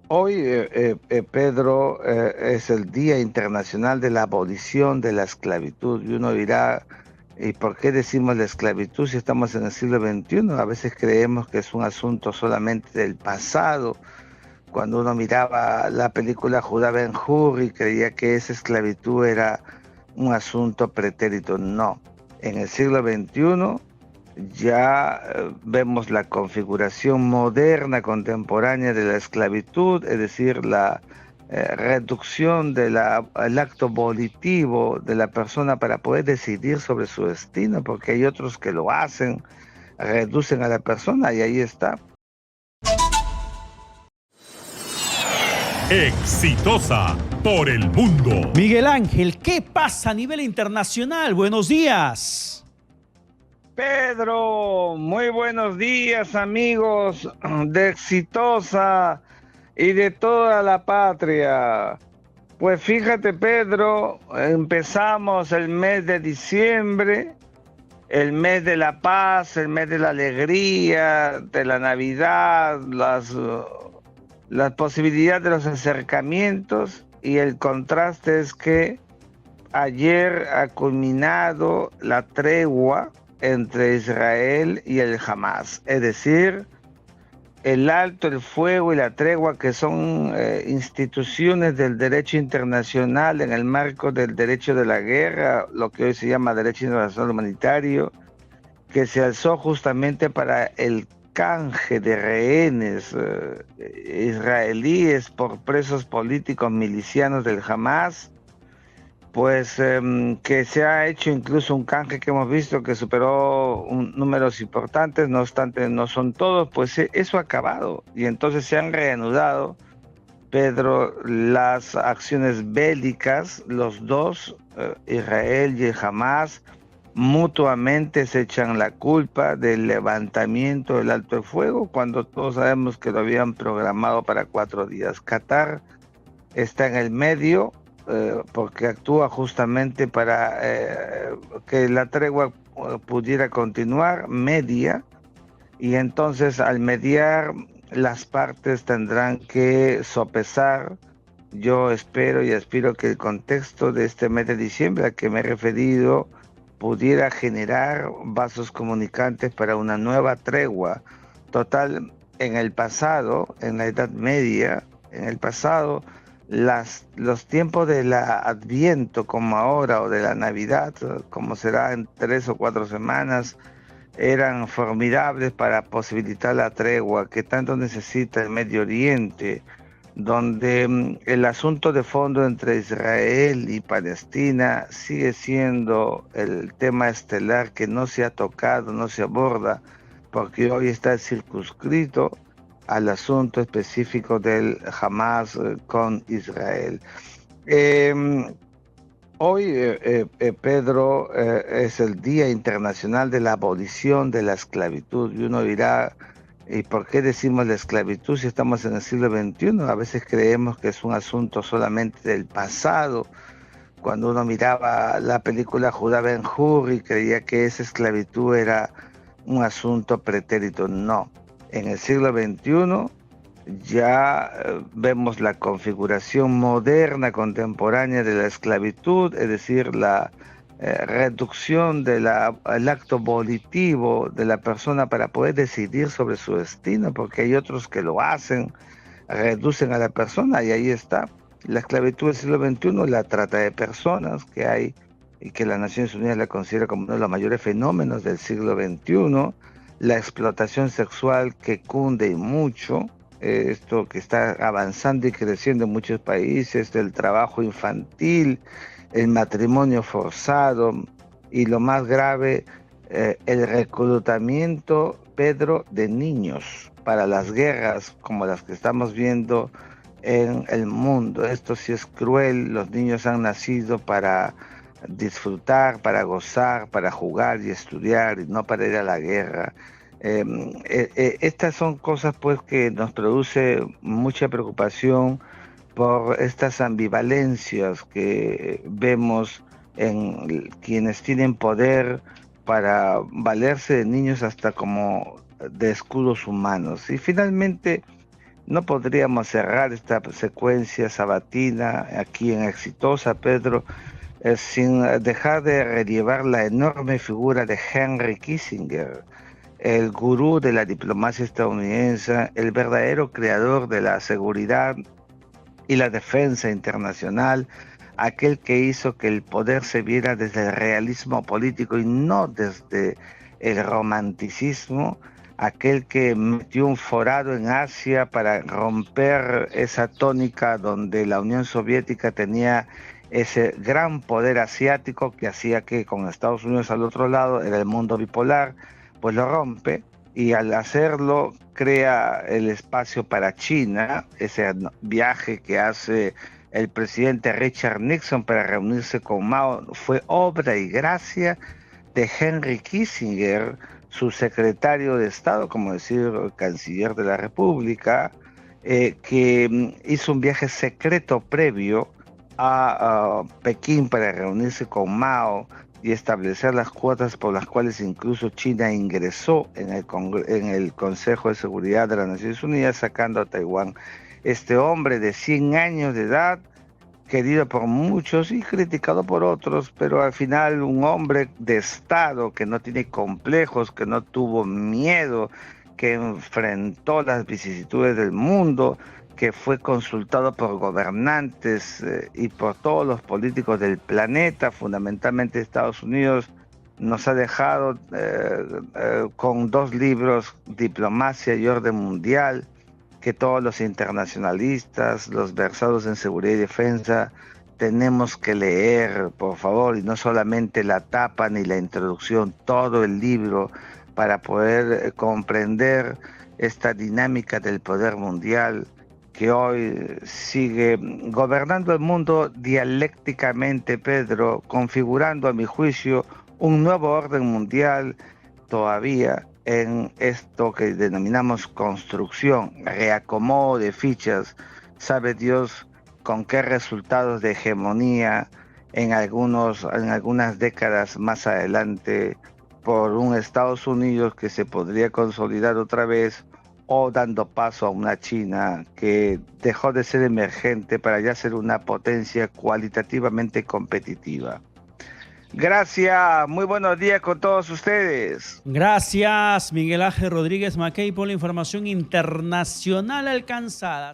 Hoy, Pedro, es el Día Internacional de la Abolición de la Esclavitud. Y uno dirá, ¿y por qué decimos la esclavitud si estamos en el siglo XXI? A veces creemos que es un asunto solamente del pasado. Cuando uno miraba la película Judá Ben-Hur y creía que esa esclavitud era un asunto pretérito. No. En el siglo XXI ya vemos la configuración moderna, contemporánea de la esclavitud, es decir, la reducción del acto volitivo de la persona para poder decidir sobre su destino, porque hay otros que lo hacen, reducen a la persona y ahí está. Exitosa por el mundo. Miguel Ángel, ¿qué pasa a nivel internacional? Buenos días. Pedro, muy buenos días amigos de Exitosa y de toda la patria. Pues fíjate, Pedro, empezamos el mes de diciembre, el mes de la paz, el mes de la alegría, de la Navidad, las posibilidades de los acercamientos, y el contraste es que ayer ha culminado la tregua entre Israel y el Hamas, es decir, el alto el fuego y la tregua, que son instituciones del derecho internacional en el marco del derecho de la guerra, lo que hoy se llama derecho internacional humanitario, que se alzó justamente para el canje de rehenes israelíes por presos políticos milicianos del Hamas. Pues que se ha hecho incluso un canje que hemos visto que superó números importantes, no obstante no son todos, pues eso ha acabado y entonces se han reanudado, Pedro, las acciones bélicas. Los dos, Israel y el Hamas, mutuamente se echan la culpa del levantamiento del alto el fuego cuando todos sabemos que lo habían programado para 4 días. Qatar está en el medio porque actúa justamente para que la tregua pudiera continuar, media, y entonces al mediar las partes tendrán que sopesar. Yo espero y aspiro que el contexto de este mes de diciembre al que me he referido pudiera generar vasos comunicantes para una nueva tregua. Total, en el pasado, en la Edad Media, en el pasado, los tiempos de la Adviento, como ahora, o de la Navidad, como será en 3 o 4 semanas, eran formidables para posibilitar la tregua que tanto necesita el Medio Oriente, donde el asunto de fondo entre Israel y Palestina sigue siendo el tema estelar que no se ha tocado, no se aborda, porque hoy está circunscrito al asunto específico del Hamas con Israel. Eh, Hoy, Pedro, es el Día Internacional de la Abolición de la Esclavitud. Y uno dirá, ¿y por qué decimos la esclavitud si estamos en el siglo XXI? A veces creemos que es un asunto solamente del pasado. Cuando uno miraba la película Judá Ben-Hur y creía que esa esclavitud era un asunto pretérito. No. En el siglo XXI ya vemos la configuración moderna, contemporánea de la esclavitud, es decir, la reducción del acto volitivo de la persona para poder decidir sobre su destino, porque hay otros que lo hacen, reducen a la persona y ahí está. La esclavitud del siglo XXI, la trata de personas que hay y que las Naciones Unidas la considera como uno de los mayores fenómenos del siglo XXI, la explotación sexual que cunde y mucho, esto que está avanzando y creciendo en muchos países, el trabajo infantil, el matrimonio forzado y lo más grave, el reclutamiento, Pedro, de niños para las guerras como las que estamos viendo en el mundo. Esto sí es cruel. Los niños han nacido para disfrutar, para gozar, para jugar y estudiar, y no para ir a la guerra. Estas son cosas pues que nos produce mucha preocupación por estas ambivalencias que vemos en quienes tienen poder para valerse de niños hasta como de escudos humanos. Y finalmente No podríamos cerrar esta secuencia sabatina aquí en Exitosa, Pedro, sin dejar de rellevar la enorme figura de Henry Kissinger, el gurú de la diplomacia estadounidense, el verdadero creador de la seguridad y la defensa internacional, aquel que hizo que el poder se viera desde el realismo político y no desde el romanticismo, aquel que metió un forado en Asia para romper esa tónica donde la Unión Soviética tenía ese gran poder asiático que hacía que con Estados Unidos al otro lado era el mundo bipolar, pues lo rompe y al hacerlo crea el espacio para China, ese viaje que hace el presidente Richard Nixon para reunirse con Mao fue obra y gracia de Henry Kissinger, su secretario de Estado, como decir, canciller de la República, que hizo un viaje secreto previo a Pekín para reunirse con Mao y establecer las cuotas por las cuales incluso China ingresó en el Consejo de Seguridad de las Naciones Unidas, sacando a Taiwán. Este hombre de 100 años de edad, querido por muchos y criticado por otros, pero al final un hombre de Estado que no tiene complejos, que no tuvo miedo, que enfrentó las vicisitudes del mundo, que fue consultado por gobernantes y por todos los políticos del planeta, fundamentalmente Estados Unidos, nos ha dejado con 2 libros, Diplomacia y Orden Mundial, que todos los internacionalistas, los versados en seguridad y defensa, tenemos que leer, por favor, y no solamente la tapa ni la introducción, todo el libro, para poder comprender esta dinámica del poder mundial que hoy sigue gobernando el mundo dialécticamente, Pedro, configurando, a mi juicio, un nuevo orden mundial todavía en esto que denominamos construcción, reacomodo de fichas, sabe Dios con qué resultados de hegemonía en algunas décadas más adelante por un Estados Unidos que se podría consolidar otra vez, o dando paso a una China que dejó de ser emergente para ya ser una potencia cualitativamente competitiva. Gracias, muy buenos días con todos ustedes. Gracias, Miguel Ángel Rodríguez Mackey, por la información internacional alcanzada.